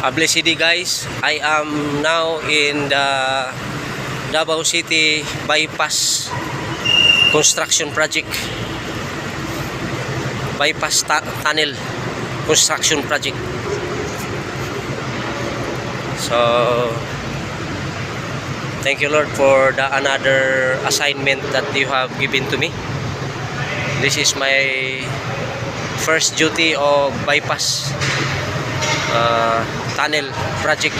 Blessed day, guys. I am now in the Davao City Bypass Construction Project. Bypass Tunnel Construction Project. So, thank you, Lord, for the another assignment that you have given to me. This is my first duty of bypass tunnel project.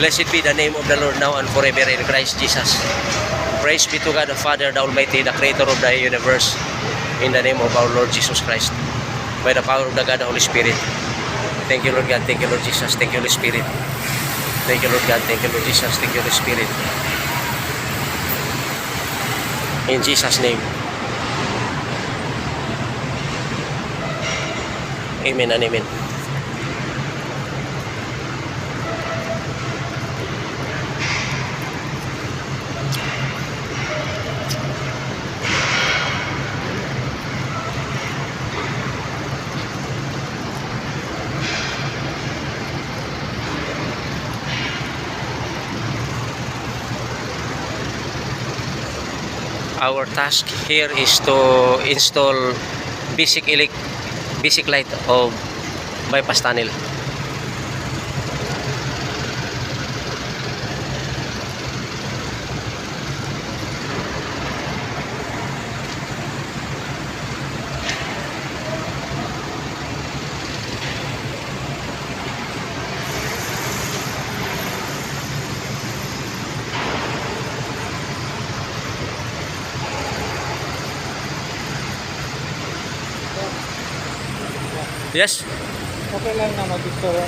Blessed be the name of the Lord now and forever in Christ Jesus. Praise be to God the Father, the Almighty, the Creator of the universe, in the name of our Lord Jesus Christ, by the power of the God, the Holy Spirit. Thank you, Lord God. Thank you, Lord Jesus. Thank you, Holy Spirit. Thank you, Lord God. Thank you, Lord Jesus. Thank you, Holy Spirit. In Jesus' name. Amen and amen. Our task here is to install basic light of bypass tunnel. Yes. Okay lang na mag-store.